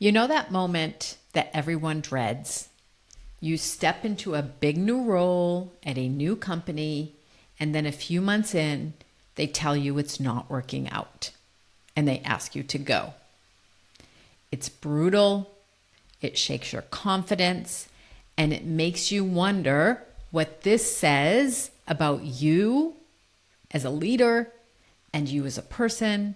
You know that moment that everyone dreads? You step into a big new role at a new company, and then a few months in, they tell you it's not working out, and they ask you to go. It's brutal, it shakes your confidence, and it makes you wonder what this says about you as a leader and you as a person,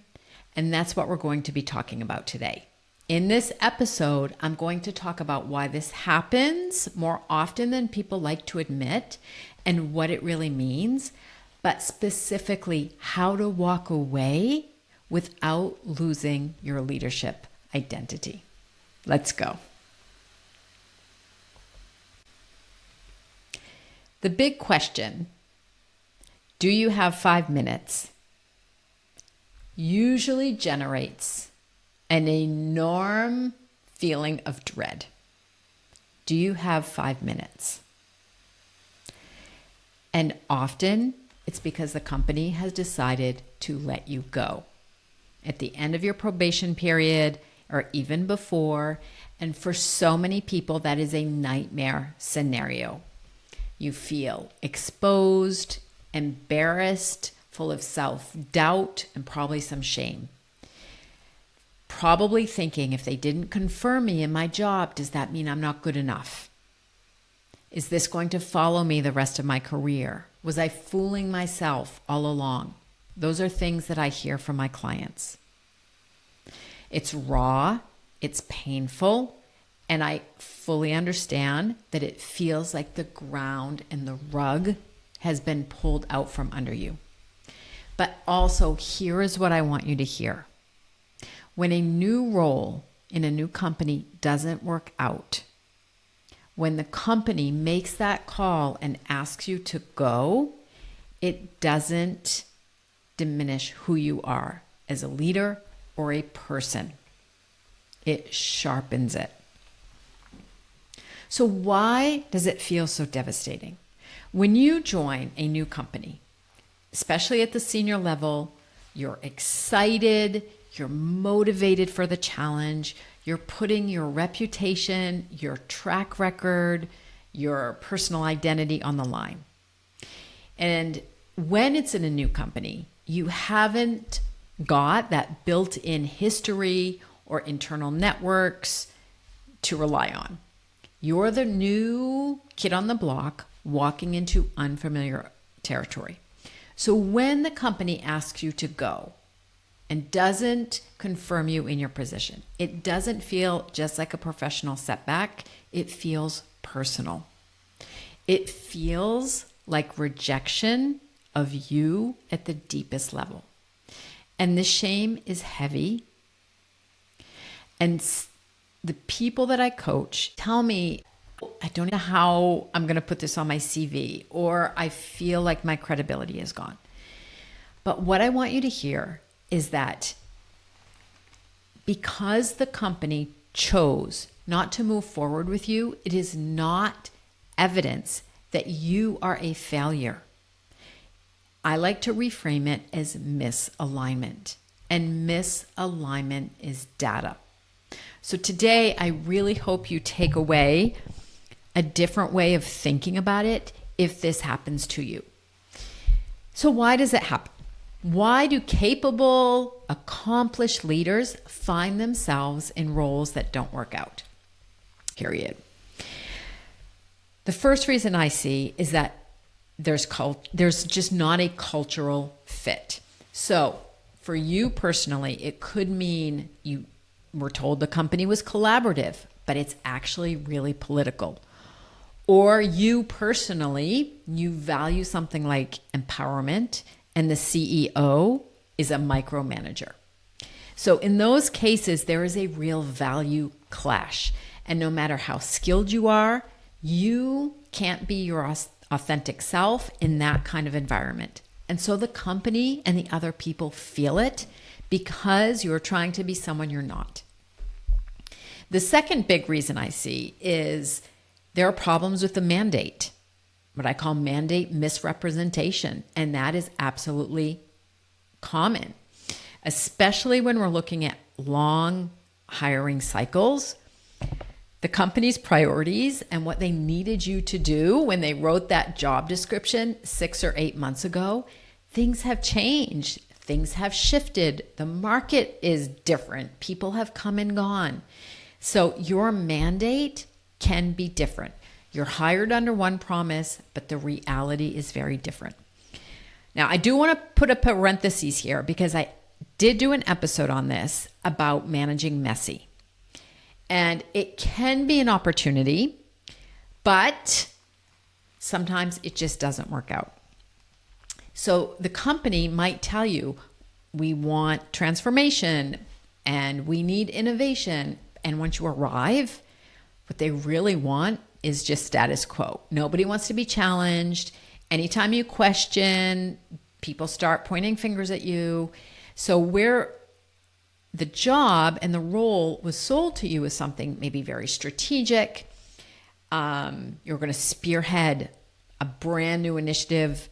and that's what we're going to be talking about today. In this episode, I'm going to talk about why this happens more often than people like to admit and what it really means, but specifically how to walk away without losing your leadership identity. Let's go. The big question, do you have 5 minutes, usually generates an enormous feeling of dread. Do you have 5 minutes? And often it's because the company has decided to let you go at the end of your probation period or even before. And for so many people, that is a nightmare scenario. You feel exposed, embarrassed, full of self-doubt, and probably some shame. Probably thinking, if they didn't confirm me in my job, does that mean I'm not good enough? Is this going to follow me the rest of my career? Was I fooling myself all along? Those are things that I hear from my clients. It's raw, it's painful, and I fully understand that it feels like the ground and the rug has been pulled out from under you. But also, here is what I want you to hear. When a new role in a new company doesn't work out, when the company makes that call and asks you to go, it doesn't diminish who you are as a leader or a person. It sharpens it. So why does it feel so devastating? When you join a new company, especially at the senior level, you're excited, you're motivated for the challenge, you're putting your reputation, your track record, your personal identity on the line. And when it's in a new company, you haven't got that built-in history or internal networks to rely on. You're the new kid on the block walking into unfamiliar territory. So when the company asks you to go and doesn't confirm you in your position, it doesn't feel just like a professional setback. It feels personal. It feels like rejection of you at the deepest level. And the shame is heavy. And the people that I coach tell me, I don't know how I'm going to put this on my CV, or I feel like my credibility is gone. But what I want you to hear is that because the company chose not to move forward with you, it is not evidence that you are a failure. I like to reframe it as misalignment, and misalignment is data. So today, I really hope you take away a different way of thinking about it if this happens to you. So why does it happen? Why do capable, accomplished leaders find themselves in roles that don't work out? Period. The first reason I see is that there's just not a cultural fit. So for you personally, it could mean you were told the company was collaborative, but it's actually really political. Or you personally, you value something like empowerment and the CEO is a micromanager. So in those cases, there is a real value clash. And no matter how skilled you are, you can't be your authentic self in that kind of environment. And so the company and the other people feel it because you're trying to be someone you're not. The second big reason I see is there are problems with the mandate, what I call mandate misrepresentation. And that is absolutely common, especially when we're looking at long hiring cycles, the company's priorities, and what they needed you to do when they wrote that job description 6 or 8 months ago, things have changed. Things have shifted. The market is different. People have come and gone. So your mandate can be different. You're hired under one promise, but the reality is very different. Now, I do want to put a parenthesis here because I did do an episode on this about managing messy. And it can be an opportunity, but sometimes it just doesn't work out. So the company might tell you, we want transformation and we need innovation. And once you arrive, what they really want is just status quo. Nobody wants to be challenged. Anytime you question, people start pointing fingers at you. So where the job and the role was sold to you as something maybe very strategic, you're going to spearhead a brand new initiative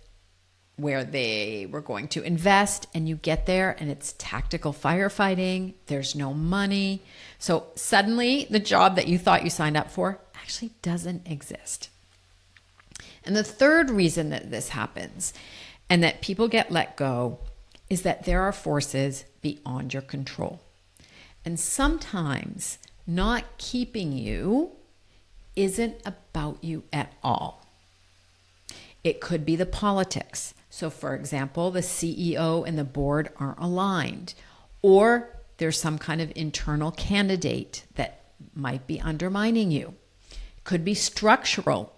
where they were going to invest, and you get there and it's tactical firefighting. There's no money. So suddenly the job that you thought you signed up for actually doesn't exist. And the third reason that this happens and that people get let go is that there are forces beyond your control. And sometimes not keeping you isn't about you at all. It could be the politics. So for example, the CEO and the board aren't aligned, or there's some kind of internal candidate that might be undermining you. It could be structural.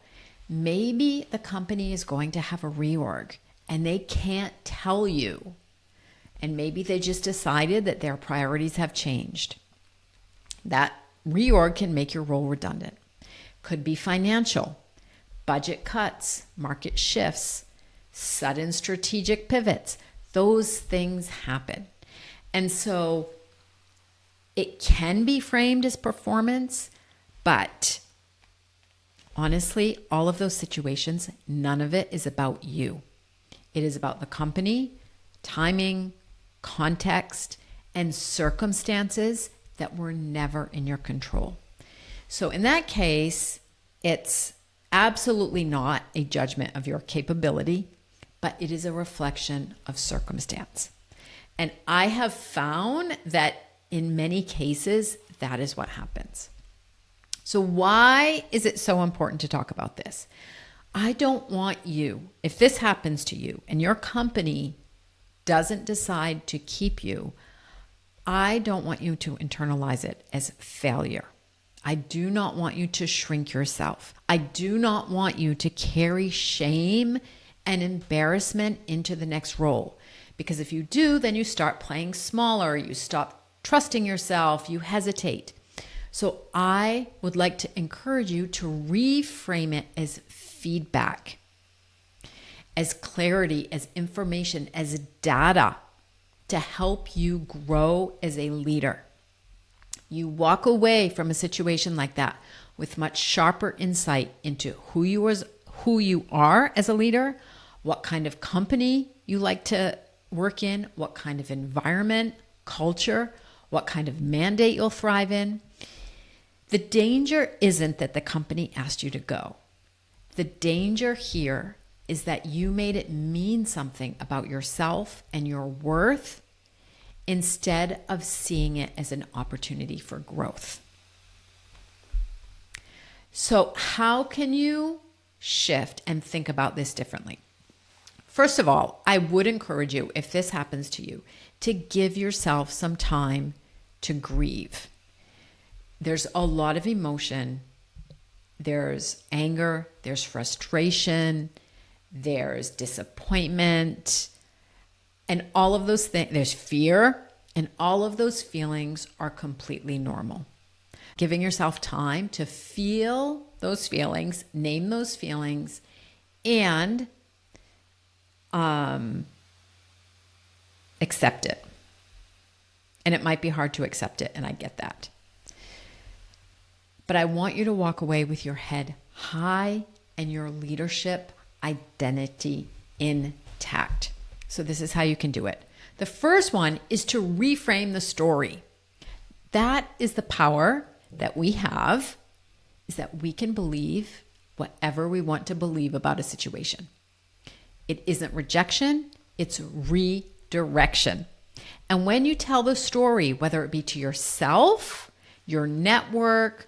Maybe the company is going to have a reorg and they can't tell you. And maybe they just decided that their priorities have changed. That reorg can make your role redundant. Could be financial, budget cuts, market shifts, sudden strategic pivots. Those things happen. And so it can be framed as performance, but honestly, all of those situations, none of it is about you. It is about the company, timing, context, and circumstances that were never in your control. So in that case, it's absolutely not a judgment of your capability, but it is a reflection of circumstance. And I have found that in many cases, that is what happens. So why is it so important to talk about this? I don't want you, if this happens to you and your company doesn't decide to keep you, I don't want you to internalize it as failure. I do not want you to shrink yourself. I do not want you to carry shame and embarrassment into the next role. Because if you do, then you start playing smaller, you stop trusting yourself, you hesitate. So I would like to encourage you to reframe it as feedback, as clarity, as information, as data to help you grow as a leader. You walk away from a situation like that with much sharper insight into who you are as a leader, what kind of company you like to work in, what kind of environment, culture, what kind of mandate you'll thrive in. The danger isn't that the company asked you to go. The danger here is that you made it mean something about yourself and your worth instead of seeing it as an opportunity for growth. So how can you shift and think about this differently? First of all, I would encourage you, if this happens to you, to give yourself some time to grieve. There's a lot of emotion. There's anger, there's frustration, there's disappointment, and all of those things, there's fear, and all of those feelings are completely normal. Giving yourself time to feel those feelings, name those feelings, and accept it. And it might be hard to accept it, and I get that. But I want you to walk away with your head high and your leadership identity intact. So this is how you can do it. The first one is to reframe the story that is the power that we have, is that we can believe whatever we want to believe about a situation. It isn't rejection, it's redirection. And when you tell the story, whether it be to yourself, your network,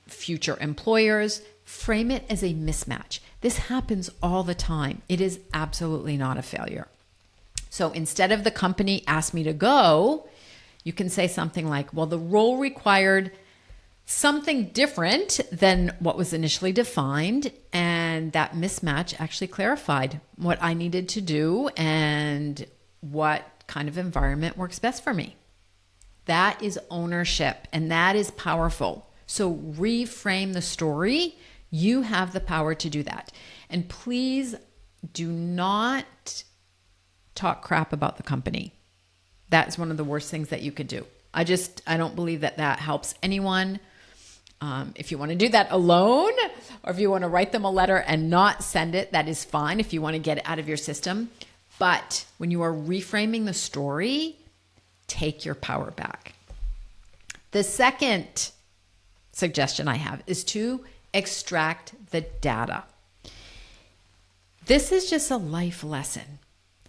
future employers, frame it as a mismatch. This happens all the time. It is absolutely not a failure. So instead of the company asked me to go, you can say something like, well, the role required something different than what was initially defined. And that mismatch actually clarified what I needed to do and what kind of environment works best for me. That is ownership, and that is powerful. So reframe the story. You have the power to do that. And please do not talk crap about the company. That's one of the worst things that you could do. I don't believe that helps anyone. If you want to do that alone, or if you want to write them a letter and not send it, that is fine if you want to get it out of your system. But when you are reframing the story, take your power back. The second suggestion I have is to extract the data. This is just a life lesson.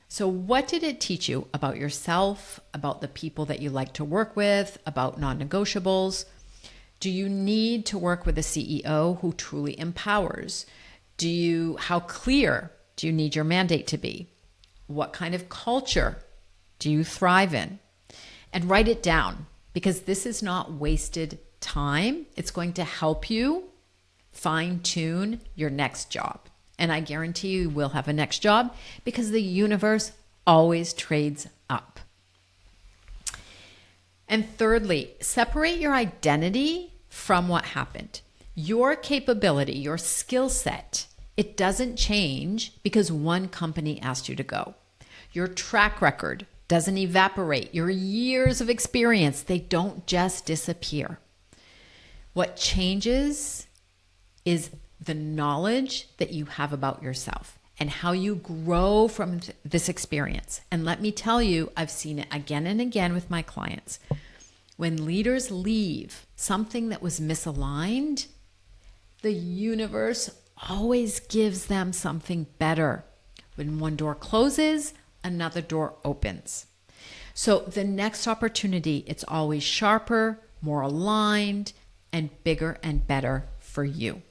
So what did it teach you about yourself, about the people that you like to work with, about non-negotiables? Do you need to work with a CEO who truly empowers? How clear do you need your mandate to be? What kind of culture do you thrive in? And write it down, because this is not wasted time. It's going to help you fine-tune your next job. And I guarantee you will have a next job, because the universe always trades up. And thirdly, separate your identity from what happened. Your capability, your skill set, it doesn't change because one company asked you to go. Your track record doesn't evaporate. Your years of experience, they don't just disappear. What changes is the knowledge that you have about yourself and how you grow from this experience. And let me tell you, I've seen it again and again with my clients. When leaders leave something that was misaligned, the universe always gives them something better. When one door closes, another door opens. So the next opportunity, it's always sharper, more aligned, and bigger and better for you.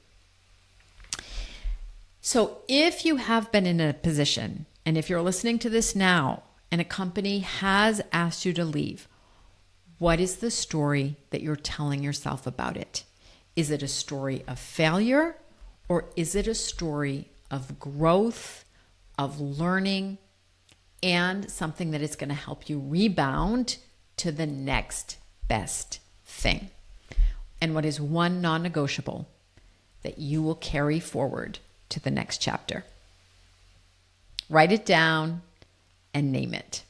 So if you have been in a position, and if you're listening to this now, and a company has asked you to leave, what is the story that you're telling yourself about it? Is it a story of failure, or is it a story of growth, of learning, and something that is going to help you rebound to the next best thing? And what is one non-negotiable that you will carry forward to the next chapter? Write it down and name it.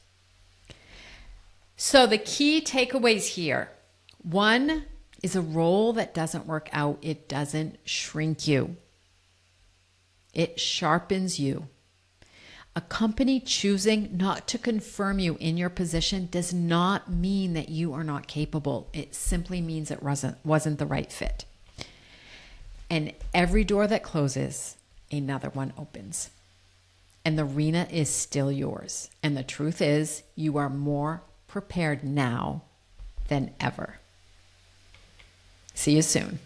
So the key takeaways here. 1 is a role that doesn't work out. It doesn't shrink you. It sharpens you. A company choosing not to confirm you in your position does not mean that you are not capable. It simply means it wasn't the right fit. And every door that closes, another one opens. And the arena is still yours. And the truth is, you are more prepared now than ever. See you soon.